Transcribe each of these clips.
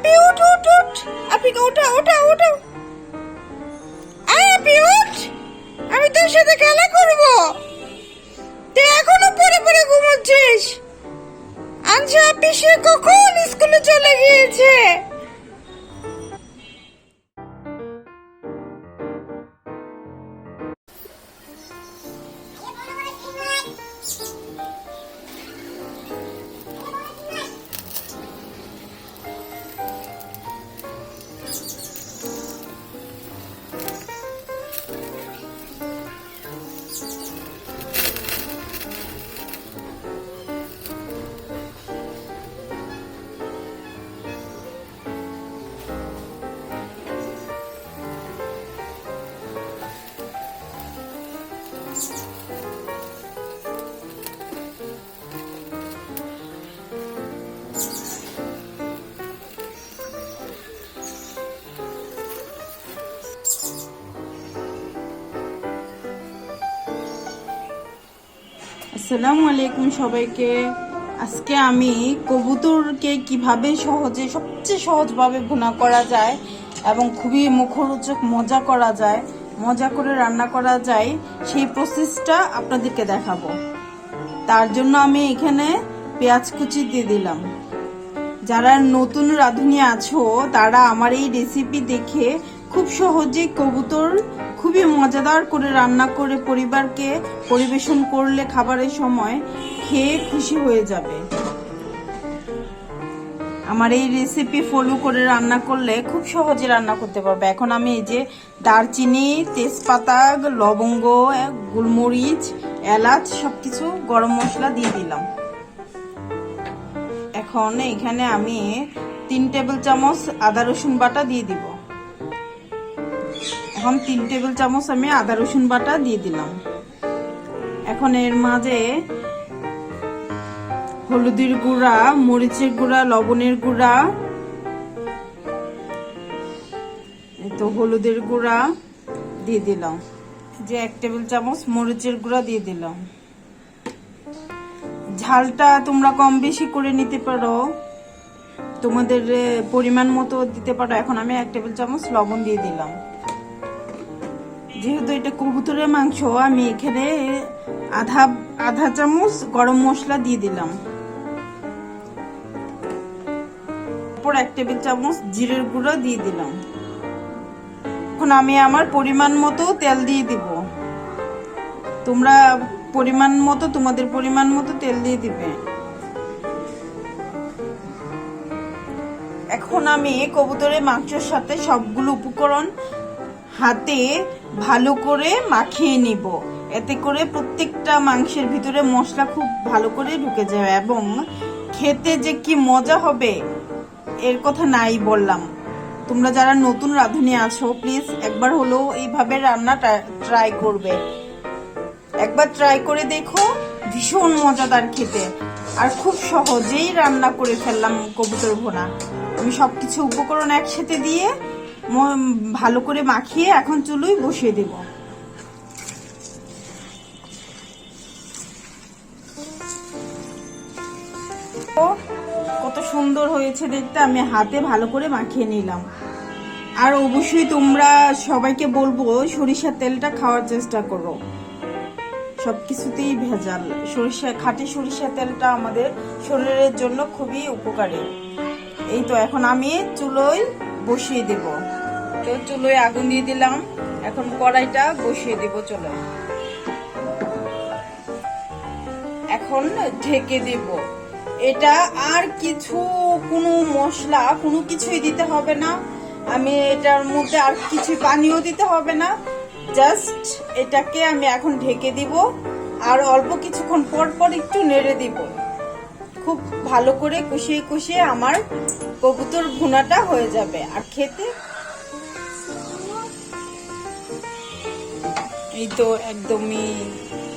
আপি উঠ উঠ উঠ, আপিকে ওঠা ওঠা ওঠা, আয় আপি উঠ, আমি তোর সাথে খেলা করব। তুই এখনো পড়ে পড়ে ঘুমোচ্ছিস? আচ্ছা আপি সে কখন স্কুলে চলে গিয়েছে? আসসালামু আলাইকুম সবাইকে। আজকে আমি কবুতরকে কিভাবে সবচেয়ে সহজভাবে ভুনা করা যায় এবং খুবই মুখরোচক মজা করে রান্না করা যায় সেই প্রসেসটা আপনাদেরকে দেখাবো। তার জন্য আমি এখানে পেঁয়াজ কুচি দিয়ে দিলাম। যারা নতুন রাঁধুনি আছো তারা আমার এই রেসিপি দেখে খুব সহজেই কবুতর খুবই মজাদার করে রান্না করে পরিবারকে পরিবেশন করলে খাবারের সময় খেয়ে খুশি হয়ে যাবে। আমার এই রেসিপি ফলো করে রান্না করলে খুব সহজে রান্না করতে পারবে। এখন আমি এই যে দারচিনি, তেজপাতা, লবঙ্গ, গোলমরিচ, এলাচ সবকিছু গরম মশলা দিয়ে দিলাম। এখন এখানে আমি 3 টেবিল চামচ আদা রসুন বাটা দিয়ে দিব। এখন 3 টেবিল চামচ আমি আদা রসুন বাটা দিয়ে দিলাম। এখন এর মাঝে হলুদের গুঁড়া, মরিচের গুঁড়া, লবণের গুঁড়া, তো হলুদের গুঁড়া দিয়ে দিলাম, যে 1 টেবিল চামচ মরিচের গুঁড়া দিয়ে দিলাম। ঝালটা তোমরা কম বেশি করে নিতে পারো, তোমাদের পরিমাণ মতো দিতে পারো। এখন আমি 1 টেবিল চামচ লবণ দিয়ে দিলাম। যেহেতু এটা কবুতরের মাংস, আমি এখানে আধা চামচ গরম মশলা দিয়ে দিলাম। তারপর 1 টেবিল চামচ জিরের গুঁড়ো দিয়ে দিলাম। এখন আমি আমার পরিমাণ মতো তেল দিয়ে দিব। তোমরা তোমাদের পরিমাণ মতো তেল দিয়ে দিবে। এখন আমি কবুতরের মাংসের সাথে সবগুলো উপকরণ হাতে ভালো করে মাখিয়ে নিব। এতে করে প্রত্যেকটা মাংসের ভিতরে মশলা খুব ভালো করে ঢুকে যাবে এবং খেতে যে কি মজা হবে এর কথা নাই বললাম। তোমরা যারা নতুন রাঁধুনি আছো প্লিজ একবার হলেও এইভাবে রান্না ট্রাই করবে। একবার ট্রাই করে দেখো, ভীষণ মজাদার খেতে। আর খুব সহজেই রান্না করে ফেললাম কবুতর ভুনা। আমি সবকিছু উপকরণ একসাথে দিয়ে ভালো করে মাখিয়ে এখন চুলোয় বসিয়ে দেব। কত সুন্দর হয়েছে দেখতে। আমি হাতে ভালো করে মাখিয়ে নিলাম। আর অবশ্যই তোমরা সবাইকে বলবো সরিষার তেলটা খাওয়ার চেষ্টা করো। সবকিছুতেই ভেজাল। খাঁটি সরিষার তেলটা আমাদের শরীরের জন্য খুবই উপকারী। এই তো এখন আমি চুলোয় বসিয়ে দেব। তো চুলোয় আগুন দিয়ে দিলাম। এখন কড়াইটা বসিয়ে দেব। চলো এখন ঢেকে দেব। এটা আর কোনো মশলা কোনো কিছুই দিতে হবে না। আমি এটার মধ্যে আর কিছু পানিও দিতে হবে না। জাস্ট এটাকে আমি এখন ঢেকে দিব আর অল্প কিছুক্ষণ পর পর একটু নেড়ে দিব। খুব ভালো করে কষিয়ে কষিয়ে আমার কবুতর ভুনাটা হয়ে যাবে। আর খেতে এই তো একদমই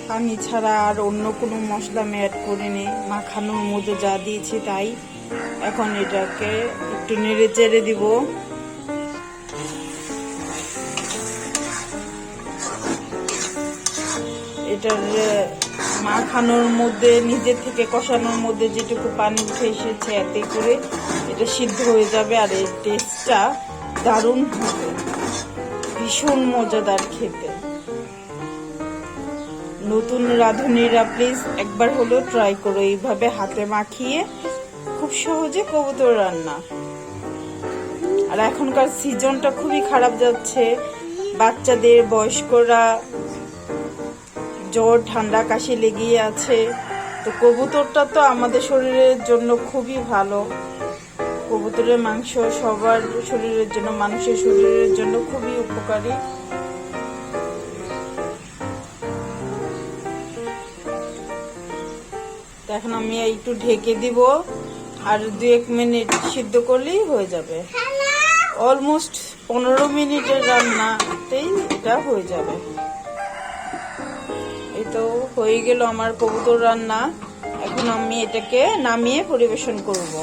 পানি ছাড়া, আর অন্য কোনো মশলা আমি অ্যাড করিনি। মাখানোর মধ্যে যা দিয়েছি তাই। এখন এটাকে একটু নেড়ে চেড়ে দিব। এটার মাখানোর মধ্যে নিজে থেকে কষানোর মধ্যে যেটুকু পানি উঠে এসেছে এতে করে এটা সিদ্ধ হয়ে যাবে, আর এর টেস্টটা দারুণ হবে, ভীষণ মজাদার খেতে। নতুন রাঁধুনিরা প্লিজ একবার হলেও ট্রাই করো এইভাবে হাতে মাখিয়ে, খুব সহজে কবুতর রান্না। আর এখনকার সিজনটা খুবই খারাপ যাচ্ছে, বাচ্চাদের বয়স্করা জ্বর ঠান্ডা কাশি লেগেই আছে, তো কবুতরটা তো আমাদের শরীরের জন্য খুবই ভালো। কবুতরের মাংস সবার শরীরের জন্য, মানুষের শরীরের জন্য খুবই উপকারী। এখন আমি একটু ঢেকে দিব, আর 2-1 মিনিট সিদ্ধ করলেই হয়ে যাবে। অলমোস্ট 15 মিনিটের রান্নাতেই এটা হয়ে যাবে। এই তো হয়ে গেল আমার কবুতর রান্না। এখন আমি এটাকে নামিয়ে পরিবেশন করব।